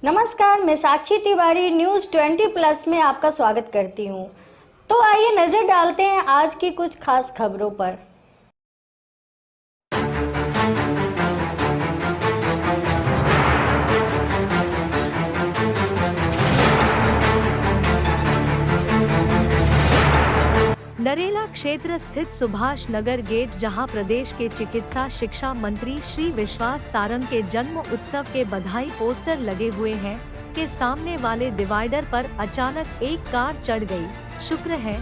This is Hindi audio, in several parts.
नमस्कार, मैं साक्षी तिवारी न्यूज़ 20+ में आपका स्वागत करती हूं। तो आइए नज़र डालते हैं आज की कुछ खास खबरों पर। नरेला क्षेत्र स्थित सुभाष नगर गेट, जहां प्रदेश के चिकित्सा शिक्षा मंत्री श्री विश्वास सारंग के जन्म उत्सव के बधाई पोस्टर लगे हुए हैं, के सामने वाले डिवाइडर पर अचानक एक कार चढ़ गई। शुक्र है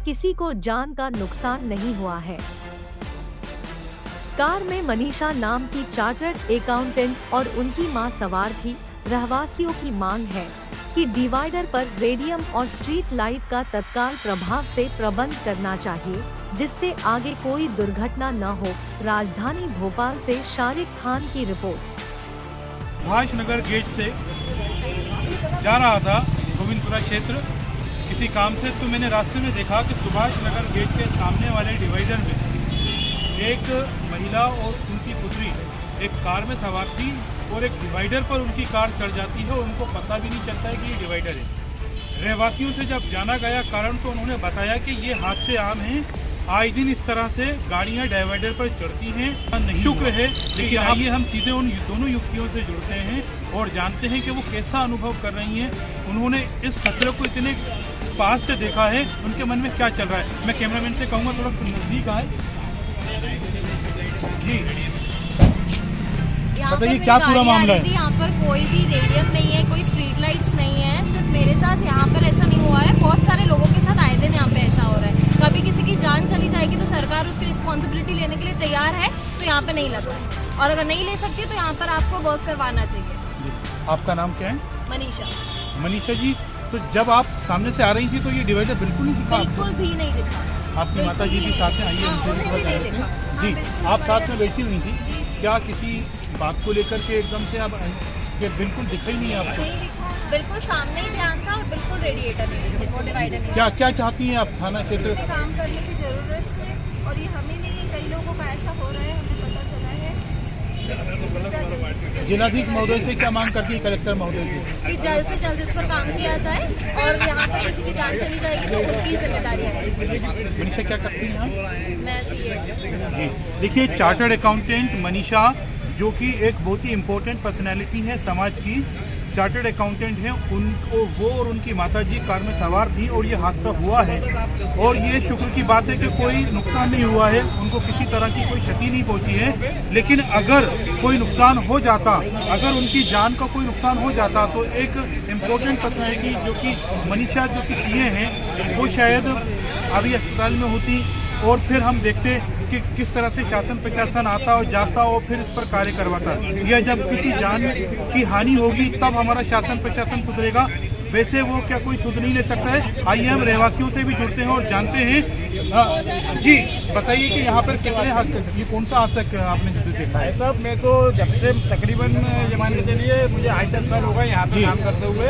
किसी को जान का नुकसान नहीं हुआ है। कार में मनीषा नाम की चार्टर्ड अकाउंटेंट और उनकी मां सवार थी। रहवासियों की मांग है कि डिवाइडर पर रेडियम और स्ट्रीट लाइट का तत्काल प्रभाव से प्रबंध करना चाहिए, जिससे आगे कोई दुर्घटना न हो। राजधानी भोपाल से शारिक खान की रिपोर्ट। सुभाष नगर गेट से जा रहा था गोविंदपुरा क्षेत्र किसी काम से, तो मैंने रास्ते में देखा कि सुभाष नगर गेट के सामने वाले डिवाइडर में एक महिला और उनकी पुत्री एक कार में सवार थी और एक डिवाइडर पर उनकी कार चढ़ जाती है और उनको पता भी नहीं चलता है कि ये डिवाइडर है। रहवासियों से जब जाना गया कारण, तो उन्होंने बताया कि ये हादसे आम हैं, आए दिन इस तरह से गाड़ियां डिवाइडर पर चढ़ती हैं। शुक्र है, लेकिन आइए हम सीधे उन दोनों युवतियों से जुड़ते हैं और जानते हैं कि वो कैसा अनुभव कर रही हैं। उन्होंने इस खतरे को इतने पास से देखा है, उनके मन में क्या चल रहा है। मैं कैमरामैन से कहूँगा थोड़ा नजदीक आए। जी बताइए क्या पूरा मामला है। यहाँ पर कोई भी रेडियम नहीं है, कोई स्ट्रीट लाइट्स नहीं है। सिर्फ मेरे साथ यहाँ पर ऐसा नहीं हुआ है, बहुत सारे लोगों के साथ आए दिन यहाँ पे ऐसा हो रहा है। कभी किसी की जान चली जाएगी तो सरकार उसकी रिस्पॉन्सिबिलिटी लेने के लिए तैयार है, तो यहाँ पे नहीं लगा है। और अगर नहीं ले सकती तो यहाँ पर आपको वर्क करवाना चाहिए। आपका नाम क्या है? मनीषा। मनीषा जी, तो जब आप सामने से आ रही थी तो ये डिवाइडर बिल्कुल नहीं दिखा? बिल्कुल भी नहीं दिखा। आपकी माता जी भी साथ में आई है, उनसे भी बताया था। जी, आप साथ में बैठी हुई थी, क्या किसी बात को लेकर के एकदम से आप कि बिल्कुल दिखा ही नहीं आपको? नहीं दिखा, बिल्कुल सामने ही ध्यान था और बिल्कुल रेडिएटर नहीं दिखा, वो डिवाइडर नहीं। क्या क्या चाहती हैं आप थाना क्षेत्र? काम करने की जरूरत है और ये हमें नहीं, कई लोगों का ऐसा हो रहा है, हमें पता चला है। जिलाधीश महोदय से क्या मांग करती है कलेक्टर महोदय से? कि जल्द से जल्द इस पर काम किया जाए और यहाँ पर किसी की जान चली जाएगी तो उनकी जिम्मेदारी है। मनीषा क्या करती हैं आप? मैं सीए। जी देखिए, चार्टर्ड अकाउंटेंट मनीषा, जो कि एक बहुत ही इम्पोर्टेंट पर्सनैलिटी है समाज की, चार्टर्ड अकाउंटेंट हैं, उनको वो और उनकी माताजी कार में सवार थी और ये हादसा हुआ है। और ये शुक्र की बात है कि कोई नुकसान नहीं हुआ है, उनको किसी तरह की कोई क्षति नहीं पहुंची है। लेकिन अगर कोई नुकसान हो जाता, अगर उनकी जान का कोई नुकसान हो जाता, तो एक इम्पोर्टेंट पर्सनैलिटी जो कि मनीषा जो कि सीए हैं, वो शायद अभी अस्पताल में होती और फिर हम देखते कि किस तरह से शासन प्रशासन आता और जाता और फिर इस पर कार्य करवाता। या जब किसी जान की हानि होगी तब हमारा शासन प्रशासन सुधरेगा, वैसे वो क्या कोई सुध नहीं ले सकता है। आइए हम रहवासियों से भी जुड़ते हैं और जानते हैं। जी बताइए कि यहाँ पर कितने हादसे, ये कौन सा हादसा आपने देखा है? सब मैं तो जब से तकरीबन ये मान के चलिए मुझे 8-10 साल हो गए यहाँ पे काम करते हुए,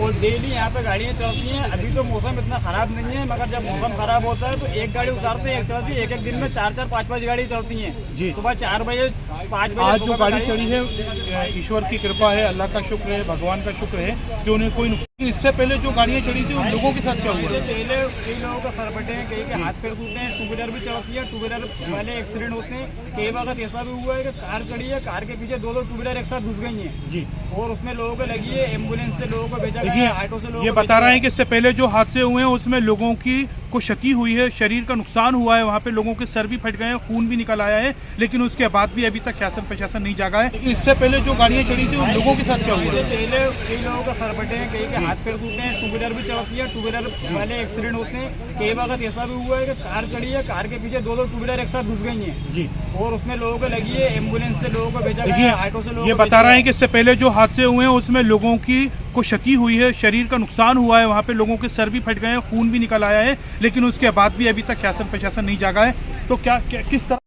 और डेली यहाँ पे गाड़ियाँ चलती हैं। अभी तो मौसम इतना खराब नहीं है, मगर जब मौसम खराब होता है तो एक गाड़ी उतारते हैं, एक चलती है। एक दिन में 4-4, 5-5 गाड़ी चलती हैं। सुबह 4 बजे 5 बजे आज जो गाड़ी चढ़ी है, ईश्वर की कृपा है, अल्लाह का शुक्र है, भगवान का शुक्र है कि उन्हें कोई नुकसान। इससे पहले जो गाड़ियाँ चढ़ी थी उन लोगों के साथ क्या हुआ? पहले कई लोगों का सर फटे हैं, कई के हाथ पैर टूटे हैं। टू व्हीलर भी चलती है, टू व्हीलर वाले एक्सीडेंट होते हैं। कई बार ऐसा भी हुआ है कि कार चढ़ी है, कार के पीछे 2-2 टू व्हीलर एक साथ घुस गई हैं जी, और उसमें लोगों को लगी है। एम्बुलेंस से लोगों को भेजा गया, ऑटो से लोगों ये बता रहे हैं कि इससे पहले जो हादसे हुए हैं उसमें लोगों की को क्षति हुई है, शरीर का नुकसान हुआ है, वहाँ पे लोगों के सर भी फट गए हैं, खून भी निकल आया है, लेकिन उसके बाद भी अभी तक शासन प्रशासन नहीं जागा है। इससे पहले जो गाड़ियाँ चढ़ी थी उन लोगों के साथ क्या हुआ? पहले कई लोगों का सर फटे हैं, कई के हाथ पैर टूटे हैं। टू व्हीलर भी चलती है, टू व्हीलर वाले एक्सीडेंट होते हैं। कई बार ऐसा भी हुआ है कि कार चढ़ी है, कार के पीछे 2-2 टू व्हीलर एक साथ घुस गई हैं जी, और उसमें लोगों को लगी है। एम्बुलेंस से लोगों को भेजा गया, ऑटो से लोगों ये बता रहे हैं कि इससे पहले जो हादसे हुए हैं उसमें लोगों की को क्षति हुई है, शरीर का नुकसान हुआ है, वहाँ पे लोगों के सर भी फट गए हैं, खून भी निकल आया है, लेकिन उसके बाद भी अभी तक शासन प्रशासन नहीं जागा है। तो क्या किस तरह?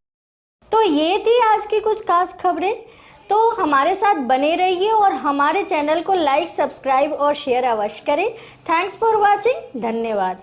तो ये थी आज की कुछ खास खबरें। तो हमारे साथ बने रहिए और हमारे चैनल को लाइक, सब्सक्राइब और शेयर अवश्य करें। Thanks for watching. धन्यवाद।